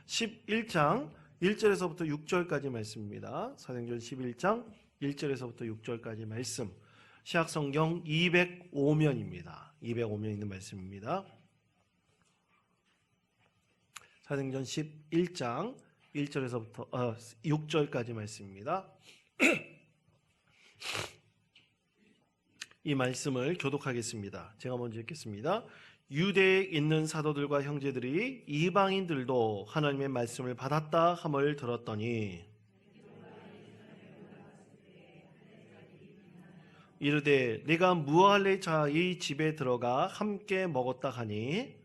11장 1절에서부터 6절까지 말씀입니다. 사도행전 11장 1절에서부터 6절까지 말씀. 신약성경 205면입니다. 205면 있는 말씀입니다. 사도행전 11장 1절에서부터 6절까지 말씀입니다. 이 말씀을 교독하겠습니다. 제가 먼저 읽겠습니다. 유대에 있는 사도들과 형제들이 이방인들도 하나님의 말씀을 받았다 함을 들었더니 이르되 내가 무할레 자의 집에 들어가 함께 먹었다 하니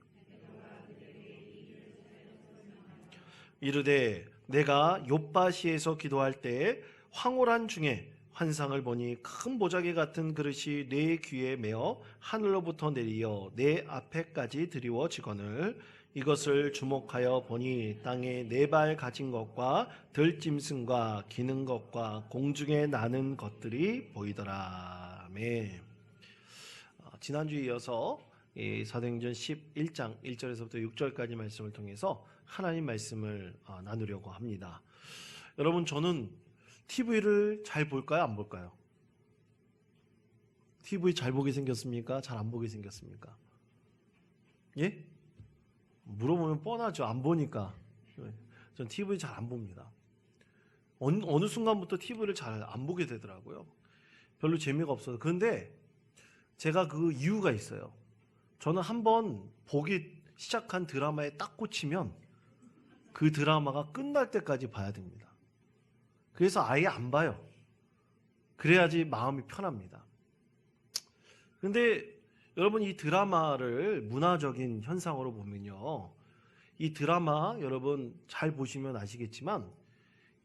이르되 내가 욥바시에서 기도할 때 황홀한 중에 환상을 보니 큰 보자기 같은 그릇이 내 귀에 매어 하늘로부터 내리어 내 앞에까지 드리워지거늘 이것을 주목하여 보니 땅에 네 발 가진 것과 들짐승과 기는 것과 공중에 나는 것들이 보이더라. 아멘. 지난주에 이어서 사도행전 11장 1절에서부터 6절까지 말씀을 통해서 하나님 말씀을 나누려고 합니다. 여러분, 저는 TV를 잘 볼까요? 안 볼까요? TV 잘 보게 생겼습니까? 잘 안 보게 생겼습니까? 예? 물어보면 뻔하죠. 안 보니까. 전 TV 잘 안 봅니다. 어느 순간부터 TV를 잘 안 보게 되더라고요. 별로 재미가 없어서. 그런데 제가 그 이유가 있어요. 저는 한번 보기 시작한 드라마에 딱 꽂히면 그 드라마가 끝날 때까지 봐야 됩니다. 그래서 아예 안 봐요. 그래야지 마음이 편합니다. 근데 여러분, 이 드라마를 문화적인 현상으로 보면요, 이 드라마 여러분 잘 보시면 아시겠지만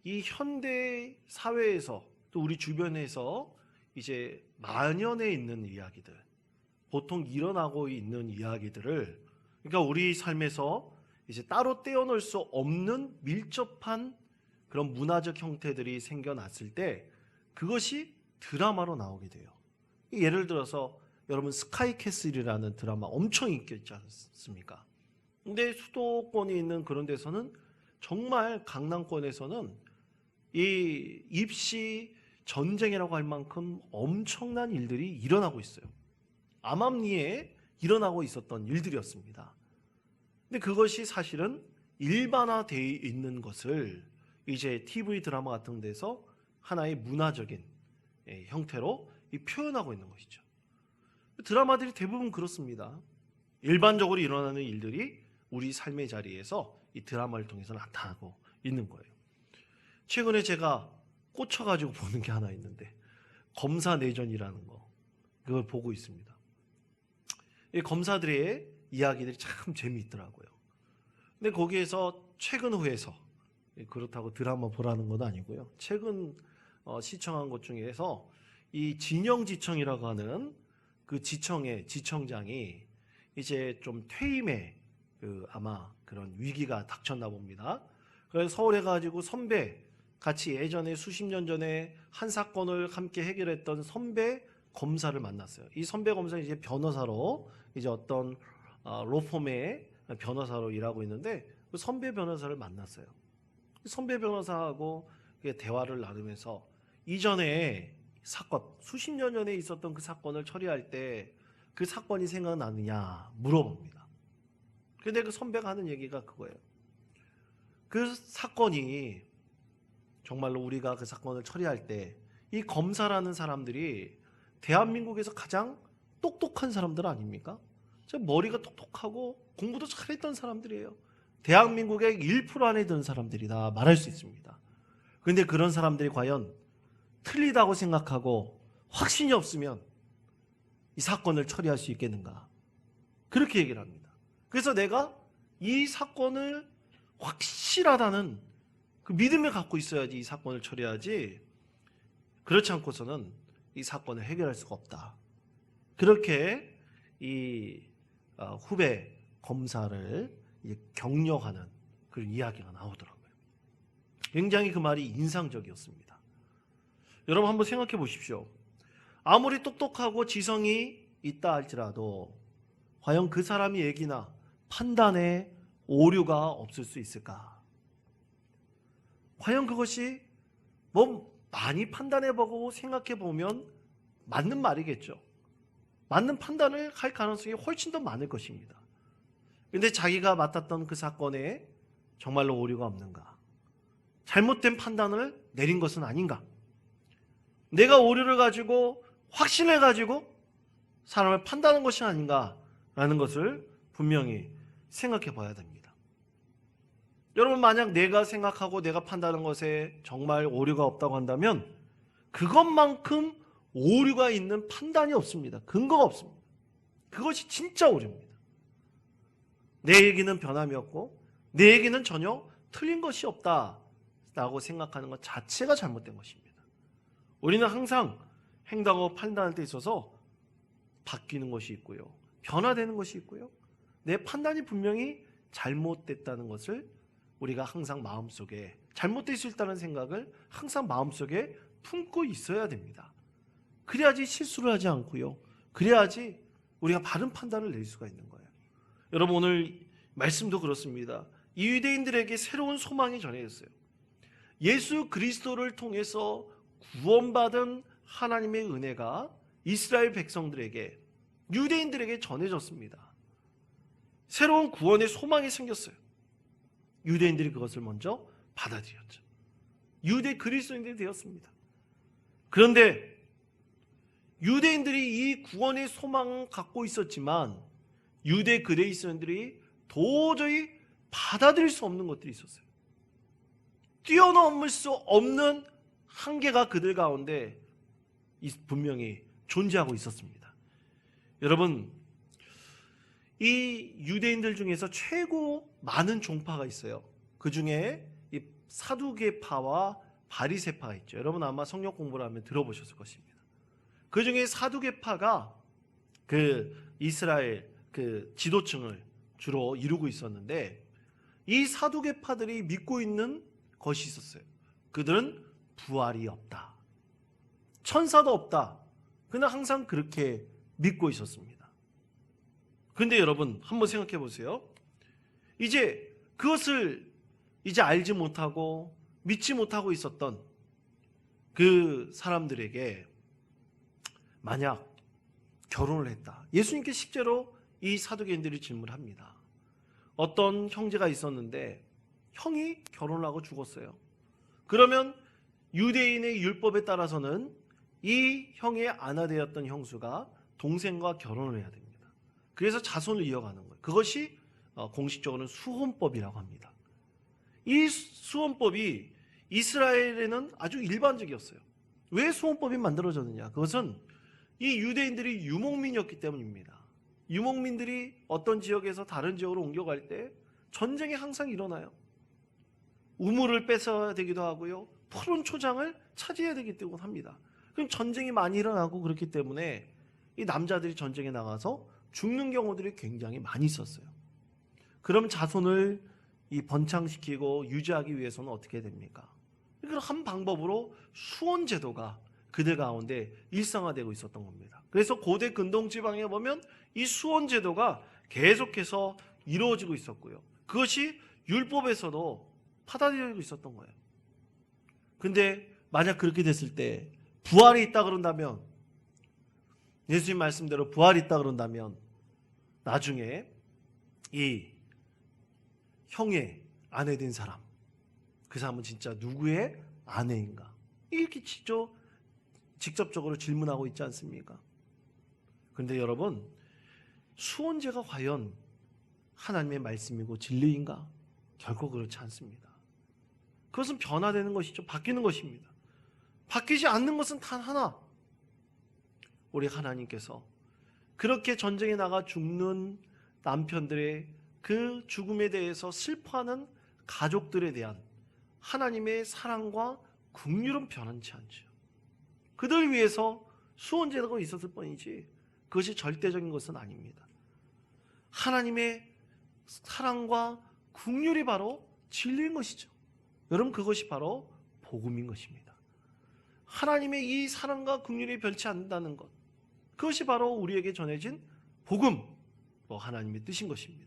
이 현대 사회에서 또 우리 주변에서 이제 만연해 있는 이야기들, 보통 일어나고 있는 이야기들을, 그러니까 우리 삶에서 이제 따로 떼어놓을 수 없는 밀접한 그런 문화적 형태들이 생겨났을 때 그것이 드라마로 나오게 돼요. 예를 들어서 여러분, 스카이캐슬이라는 드라마 엄청 인기 있지 않습니까? 근데 수도권에 있는 그런 데서는 정말 강남권에서는 이 입시 전쟁이라고 할 만큼 엄청난 일들이 일어나고 있어요. 암암리에 일어나고 있었던 일들이었습니다. 근데 그것이 사실은 일반화되어 있는 것을 이제 TV 드라마 같은 데서 하나의 문화적인 형태로 표현하고 있는 것이죠. 드라마들이 대부분 그렇습니다. 일반적으로 일어나는 일들이 우리 삶의 자리에서 이 드라마를 통해서 나타나고 있는 거예요. 최근에 제가 꽂혀가지고 보는 게 하나 있는데, 검사내전이라는 거, 그걸 보고 있습니다. 이 검사들의 이야기들이 참 재미있더라고요. 근데 거기에서 최근 후에서, 그렇다고 드라마 보라는 건 아니고요, 최근 시청한 것 중에서 이 진영지청이라고 하는 그 지청의 지청장이 이제 좀 퇴임의 아마 그런 위기가 닥쳤나 봅니다. 그래서 서울에 가지고 선배, 같이 예전에 수십 년 전에 한 사건을 함께 해결했던 선배 검사를 만났어요. 이 선배 검사는 이제 변호사로, 이제 어떤 로펌의 변호사로 일하고 있는데, 그 선배 변호사를 만났어요. 선배 변호사하고 대화를 나누면서 이전에 사건, 수십 년 전에 있었던 그 사건을 처리할 때 그 사건이 생각나느냐 물어봅니다. 근데 그 선배가 하는 얘기가 그거예요. 그 사건이 정말로 우리가 그 사건을 처리할 때 이 검사라는 사람들이 대한민국에서 가장 똑똑한 사람들 아닙니까? 머리가 똑똑하고 공부도 잘했던 사람들이에요. 대한민국의 1% 안에 드는 사람들이다 말할 수 있습니다. 그런데 그런 사람들이 과연 틀리다고 생각하고 확신이 없으면 이 사건을 처리할 수 있겠는가? 그렇게 얘기를 합니다. 그래서 내가 이 사건을 확실하다는 그 믿음을 갖고 있어야지 이 사건을 처리하지, 그렇지 않고서는 이 사건을 해결할 수가 없다. 그렇게 이 후배 검사를 격려하는 그런 이야기가 나오더라고요. 굉장히 그 말이 인상적이었습니다. 여러분, 한번 생각해 보십시오. 아무리 똑똑하고 지성이 있다 할지라도 과연 그 사람의 얘기나 판단에 오류가 없을 수 있을까? 과연 그것이 뭐 많이 판단해보고 생각해보면 맞는 말이겠죠. 맞는 판단을 할 가능성이 훨씬 더 많을 것입니다. 그런데 자기가 맡았던 그 사건에 정말로 오류가 없는가? 잘못된 판단을 내린 것은 아닌가? 내가 오류를 가지고 확신을 가지고 사람을 판단하는 것이 아닌가라는 것을 분명히 생각해 봐야 됩니다. 여러분, 만약 내가 생각하고 내가 판단하는 것에 정말 오류가 없다고 한다면 그것만큼 오류가 있는 판단이 없습니다. 근거가 없습니다. 그것이 진짜 오류입니다. 내 얘기는 변함이 없고 내 얘기는 전혀 틀린 것이 없다라고 생각하는 것 자체가 잘못된 것입니다. 우리는 항상 행동하고 판단할 때 있어서 바뀌는 것이 있고요, 변화되는 것이 있고요, 내 판단이 분명히 잘못됐다는 것을 우리가 항상 마음속에, 잘못될 수 있다는 생각을 항상 마음속에 품고 있어야 됩니다. 그래야지 실수를 하지 않고요, 그래야지 우리가 바른 판단을 낼 수가 있는 거예요. 여러분, 오늘 말씀도 그렇습니다. 이 유대인들에게 새로운 소망이 전해졌어요. 예수 그리스도를 통해서 구원받은 하나님의 은혜가 이스라엘 백성들에게, 유대인들에게 전해졌습니다. 새로운 구원의 소망이 생겼어요. 유대인들이 그것을 먼저 받아들였죠. 유대 그리스도인들이 되었습니다. 그런데 유대인들이 이 구원의 소망을 갖고 있었지만 유대 그리스도인들이 도저히 받아들일 수 없는 것들이 있었어요. 뛰어넘을 수 없는 한계가 그들 가운데 분명히 존재하고 있었습니다. 여러분, 이 유대인들 중에서 최고 많은 종파가 있어요. 그 중에 이 사두개파와 바리새파가 있죠. 여러분 아마 성경 공부를 하면 들어보셨을 것입니다. 그 중에 사두개파가 그 이스라엘 그 지도층을 주로 이루고 있었는데, 이 사두개파들이 믿고 있는 것이 있었어요. 그들은 부활이 없다, 천사도 없다. 그는 항상 그렇게 믿고 있었습니다. 그런데 여러분 한번 생각해 보세요. 이제 그것을 이제 알지 못하고 믿지 못하고 있었던 그 사람들에게 만약 결혼을 했다. 예수님께 실제로 이 사두개인들이 질문을 합니다. 어떤 형제가 있었는데 형이 결혼을 하고 죽었어요. 그러면 유대인의 율법에 따라서는 이 형의 아내되었던 형수가 동생과 결혼을 해야 됩니다. 그래서 자손을 이어가는 거예요. 그것이 공식적으로는 수혼법이라고 합니다. 이 수혼법이 이스라엘에는 아주 일반적이었어요. 왜 수혼법이 만들어졌느냐? 그것은 이 유대인들이 유목민이었기 때문입니다. 유목민들이 어떤 지역에서 다른 지역으로 옮겨갈 때 전쟁이 항상 일어나요. 우물을 뺏어야 되기도 하고요, 푸른 초장을 차지해야 되기 때문에 합니다. 그럼 전쟁이 많이 일어나고 그렇기 때문에 이 남자들이 전쟁에 나가서 죽는 경우들이 굉장히 많이 있었어요. 그럼 자손을 이 번창시키고 유지하기 위해서는 어떻게 됩니까? 이걸 한 방법으로 수혼 제도가 그들 가운데 일상화되고 있었던 겁니다. 그래서 고대 근동 지방에 보면 이 수혼 제도가 계속해서 이루어지고 있었고요, 그것이 율법에서도 받아들여지고 있었던 거예요. 근데 만약 그렇게 됐을 때 부활이 있다 그런다면, 예수님 말씀대로 부활이 있다 그런다면 나중에 이 형의 아내 된 사람, 그 사람은 진짜 누구의 아내인가? 이렇게 직접적으로 질문하고 있지 않습니까? 그런데 여러분, 수혼제가 과연 하나님의 말씀이고 진리인가? 결코 그렇지 않습니다. 그것은 변화되는 것이죠. 바뀌는 것입니다. 바뀌지 않는 것은 단 하나, 우리 하나님께서 그렇게 전쟁에 나가 죽는 남편들의 그 죽음에 대해서 슬퍼하는 가족들에 대한 하나님의 사랑과 긍휼은 변하지 않죠. 그들 위해서 수혼제도가 있었을 뿐이지 그것이 절대적인 것은 아닙니다. 하나님의 사랑과 긍휼이 바로 진리인 것이죠. 여러분, 그것이 바로 복음인 것입니다. 하나님의 이 사랑과 긍휼이 변치 않는다는 것, 그것이 바로 우리에게 전해진 복음, 하나님의 뜻인 것입니다.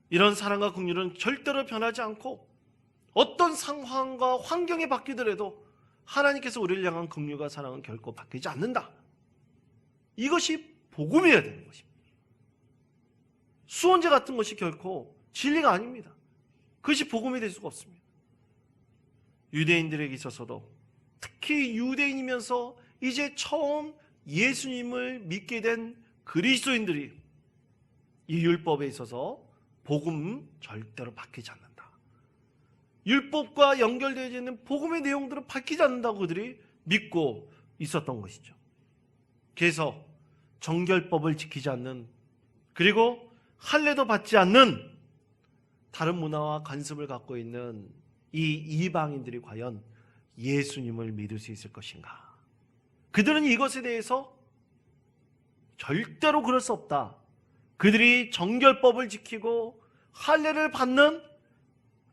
이런 사랑과 긍휼은 절대로 변하지 않고 어떤 상황과 환경에 바뀌더라도 하나님께서 우리를 향한 긍휼과 사랑은 결코 바뀌지 않는다. 이것이 복음이어야 되는 것입니다. 수원제 같은 것이 결코 진리가 아닙니다. 그것이 복음이 될 수가 없습니다. 유대인들에게 있어서도, 특히 유대인이면서 이제 처음 예수님을 믿게 된 그리스도인들이 이 율법에 있어서 복음 절대로 바뀌지 않는다. 율법과 연결되어 있는 복음의 내용들은 바뀌지 않는다고 그들이 믿고 있었던 것이죠. 그래서 정결법을 지키지 않는, 그리고 할례도 받지 않는 다른 문화와 관습을 갖고 있는 이 이방인들이 과연 예수님을 믿을 수 있을 것인가? 그들은 이것에 대해서 절대로 그럴 수 없다. 그들이 정결법을 지키고 할례를 받는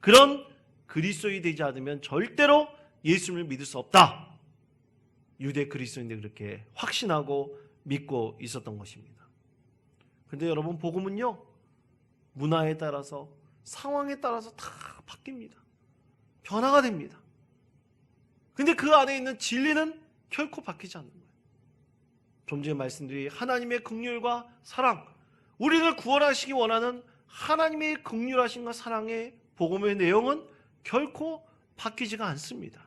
그런 그리스도인이 되지 않으면 절대로 예수님을 믿을 수 없다. 유대 그리스도인들이 그렇게 확신하고 믿고 있었던 것입니다. 그런데 여러분, 복음은요, 문화에 따라서, 상황에 따라서 다 바뀝니다. 변화가 됩니다. 근데 그 안에 있는 진리는 결코 바뀌지 않는 거예요. 좀 전에 말씀드린 하나님의 긍휼과 사랑, 우리를 구원하시기 원하는 하나님의 긍휼하심과 사랑의 복음의 내용은 결코 바뀌지가 않습니다.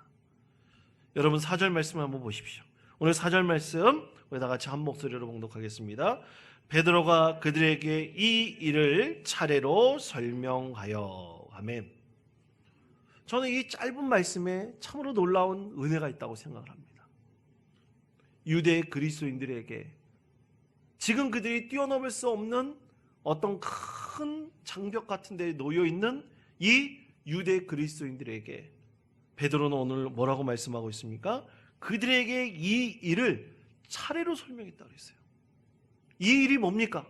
여러분, 4절 말씀을 한번 보십시오. 오늘 4절 말씀 우리 다 같이 한 목소리로 봉독하겠습니다. 베드로가 그들에게 이 일을 차례로 설명하여. 아멘. 저는 이 짧은 말씀에 참으로 놀라운 은혜가 있다고 생각을 합니다. 유대 그리스도인들에게 지금 그들이 뛰어넘을 수 없는 어떤 큰 장벽 같은 데 놓여 있는 이 유대 그리스도인들에게 베드로는 오늘 뭐라고 말씀하고 있습니까? 그들에게 이 일을 차례로 설명했다고 했어요. 이 일이 뭡니까?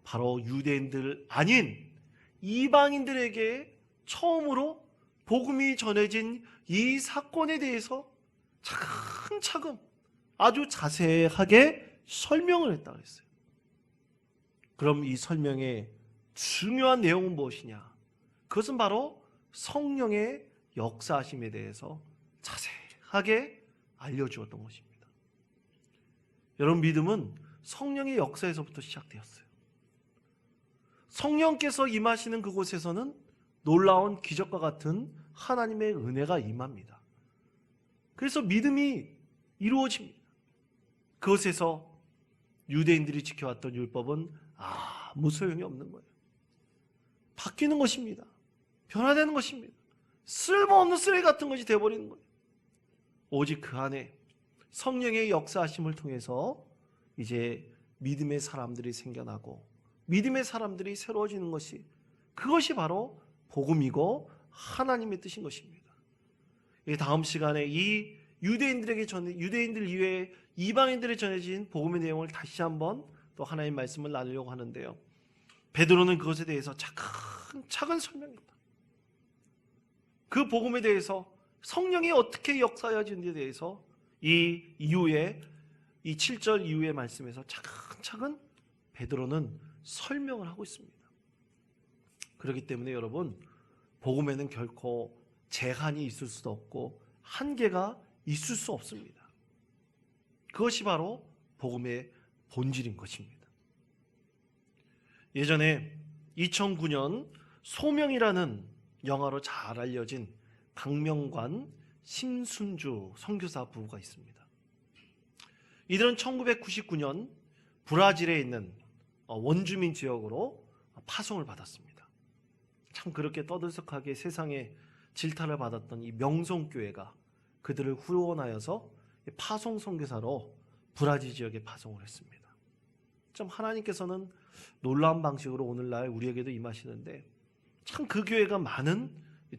바로 유대인들 아닌 이방인들에게 처음으로 복음이 전해진 이 사건에 대해서 차근차근 아주 자세하게 설명을 했다고 했어요. 그럼 이 설명의 중요한 내용은 무엇이냐? 그것은 바로 성령의 역사하심에 대해서 자세하게 알려주었던 것입니다. 여러분, 믿음은 성령의 역사에서부터 시작되었어요. 성령께서 임하시는 그곳에서는 놀라운 기적과 같은 하나님의 은혜가 임합니다. 그래서 믿음이 이루어집니다. 그것에서 유대인들이 지켜왔던 율법은 아무 소용이 없는 거예요. 바뀌는 것입니다. 변화되는 것입니다. 쓸모없는 쓰레기 같은 것이 되어버리는 거예요. 오직 그 안에 성령의 역사하심을 통해서 이제 믿음의 사람들이 생겨나고 믿음의 사람들이 새로워지는 것이, 그것이 바로 복음이고 하나님의 뜻인 것입니다. 다음 시간에 이 유대인들 이외에 이방인들에 전해진 복음의 내용을 다시 한번 또 하나님의 말씀을 나누려고 하는데요, 베드로는 그것에 대해서 차근차근 설명했다. 그 복음에 대해서 성령이 어떻게 역사하여지는지에 대해서 이 이후에 이 7절 이후의 말씀에서 차근차근 베드로는 설명을 하고 있습니다. 그렇기 때문에 여러분, 복음에는 결코 제한이 있을 수도 없고 한계가 있을 수 없습니다. 그것이 바로 복음의 본질인 것입니다. 예전에 2009년 소명이라는 영화로 잘 알려진 강명관, 심순주 선교사 부부가 있습니다. 이들은 1999년 브라질에 있는 원주민 지역으로 파송을 받았습니다. 참 그렇게 떠들썩하게 세상에 질타를 받았던 이 명성교회가 그들을 후원하여서 파송 선교사로 브라질 지역에 파송을 했습니다. 참 하나님께서는 놀라운 방식으로 오늘날 우리에게도 임하시는데 참 그 교회가 많은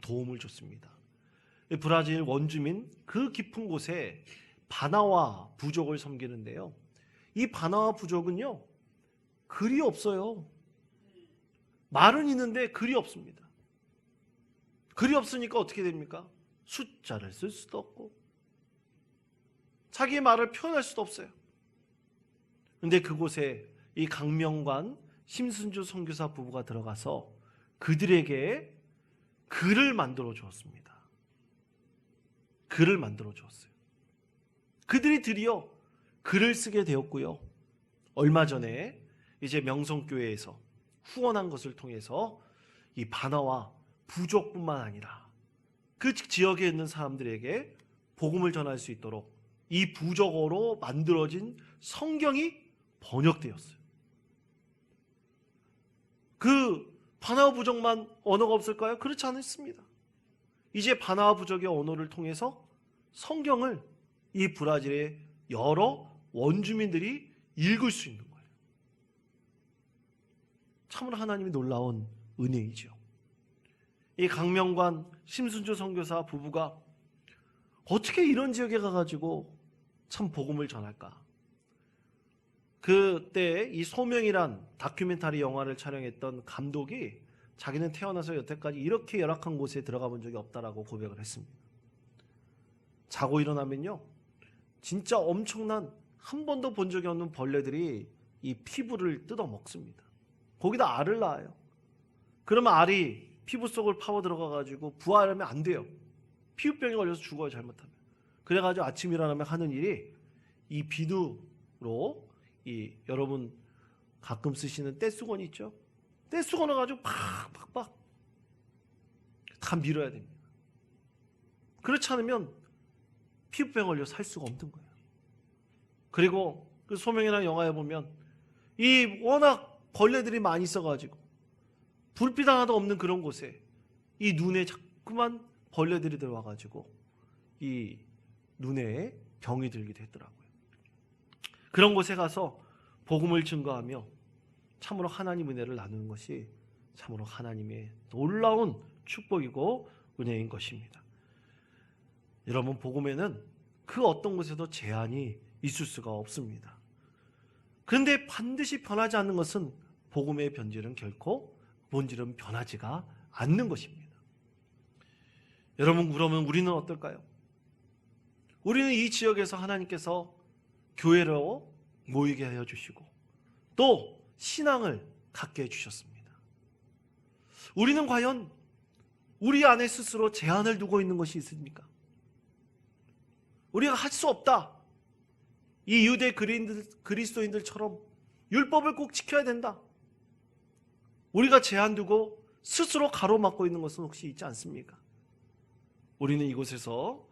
도움을 줬습니다. 브라질 원주민 그 깊은 곳에 바나와 부족을 섬기는데요, 이 바나와 부족은요 글이 없어요. 말은 있는데 글이 없습니다. 글이 없으니까 어떻게 됩니까? 숫자를 쓸 수도 없고 자기의 말을 표현할 수도 없어요. 그런데 그곳에 이 강명관 심순주 선교사 부부가 들어가서 그들에게 글을 만들어 주었습니다. 글을 만들어 주었어요. 그들이 드디어 글을 쓰게 되었고요. 얼마 전에 이제 명성교회에서 후원한 것을 통해서 이 바나와 부족뿐만 아니라 그 지역에 있는 사람들에게 복음을 전할 수 있도록 이 부족어로 만들어진 성경이 번역되었어요. 그 바나와 부족만 언어가 없을까요? 그렇지 않습니다. 이제 바나와 부족의 언어를 통해서 성경을 이 브라질의 여러 원주민들이 읽을 수 있는 거예요. 참으로 하나님이 놀라운 은혜이죠. 이 강명관 심순조 선교사 부부가 어떻게 이런 지역에 가가지고 참 복음을 전할까? 그때 이 소명이란 다큐멘터리 영화를 촬영했던 감독이 자기는 태어나서 여태까지 이렇게 열악한 곳에 들어가 본 적이 없다라고 고백을 했습니다. 자고 일어나면요, 진짜 엄청난 한 번도 본 적이 없는 벌레들이 이 피부를 뜯어 먹습니다. 거기다 알을 낳아요. 그러면 알이 피부 속을 파고 들어가가지고 부화하면 안 돼요. 피부병에 걸려서 죽어요, 잘못하면. 그래가지고 아침 일어나면 하는 일이 이 비누로 여러분 가끔 쓰시는 떼수건 있죠? 떼수건을 가지고 팍팍팍 다 밀어야 됩니다. 그렇지 않으면 피부병 걸려 살 수가 없는 거예요. 그리고 그 소명이라는 영화에 보면 이 워낙 벌레들이 많이 있어가지고 불빛 하나도 없는 그런 곳에 이 눈에 자꾸만 벌레들이 들어와가지고 이 눈에 병이 들기도 했더라고요. 그런 곳에 가서 복음을 증거하며 참으로 하나님 은혜를 나누는 것이 참으로 하나님의 놀라운 축복이고 은혜인 것입니다. 여러분, 복음에는 그 어떤 곳에도 제한이 있을 수가 없습니다. 그런데 반드시 변하지 않는 것은 복음의 본질은 결코 본질은 변하지가 않는 것입니다. 여러분, 그러면 우리는 어떨까요? 우리는 이 지역에서 하나님께서 교회로 모이게 하여 주시고 또 신앙을 갖게 해주셨습니다. 우리는 과연 우리 안에 스스로 제한을 두고 있는 것이 있습니까? 우리가 할 수 없다. 이 유대 그리스도인들처럼 율법을 꼭 지켜야 된다. 우리가 제한 두고 스스로 가로막고 있는 것은 혹시 있지 않습니까? 우리는 이곳에서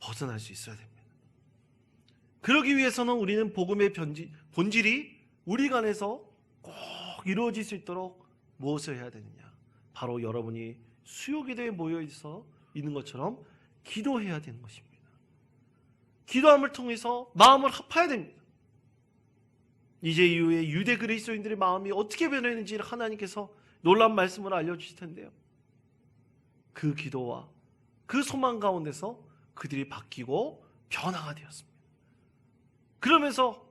벗어날 수 있어야 됩니다. 그러기 위해서는 우리는 복음의 본질이 우리 안에서 꼭 이루어질 수 있도록 무엇을 해야 되느냐? 바로 여러분이 수요기도에 모여있어 있는 것처럼 기도해야 되는 것입니다. 기도함을 통해서 마음을 합해야 됩니다. 이제 이후에 유대 그리스도인들의 마음이 어떻게 변했는지 하나님께서 놀라운 말씀을 알려주실 텐데요. 그 기도와 그 소망 가운데서 그들이 바뀌고 변화가 되었습니다. 그러면서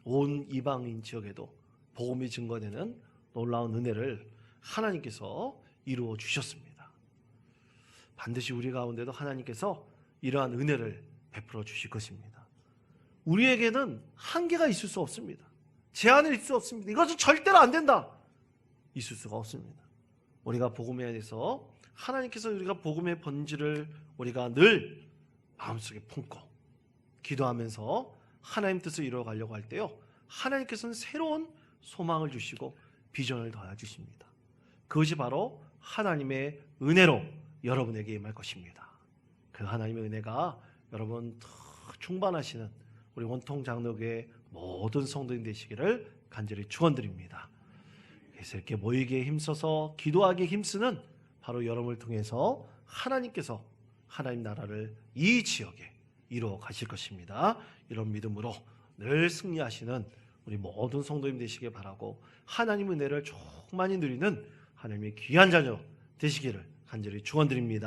온 이방인 지역에도 복음이 증거되는 놀라운 은혜를 하나님께서 이루어 주셨습니다. 반드시 우리 가운데도 하나님께서 이러한 은혜를 베풀어 주실 것입니다. 우리에게는 한계가 있을 수 없습니다. 제한이 있을 수 없습니다. 이것은 절대로 안 된다. 있을 수가 없습니다. 우리가 복음에 대해서 하나님께서 우리가 복음의 본질을 우리가 늘 마음속에 품고 기도하면서 하나님 뜻을 이루어가려고 할 때요, 하나님께서는 새로운 소망을 주시고 비전을 더해주십니다. 그것이 바로 하나님의 은혜로 여러분에게 임할 것입니다. 그 하나님의 은혜가 여러분 충만하시는 우리 원통 장로교회 모든 성도인 되시기를 간절히 축원드립니다. 그래서 이렇게 모이기에 힘써서 기도하기에 힘쓰는 바로 여러분을 통해서 하나님께서 하나님 나라를 이 지역에 이루어 가실 것입니다. 이런 믿음으로 늘 승리하시는 우리 모든 성도님 되시길 바라고 하나님의 은혜를 충만히 누리는 하나님의 귀한 자녀 되시기를 간절히 축원드립니다.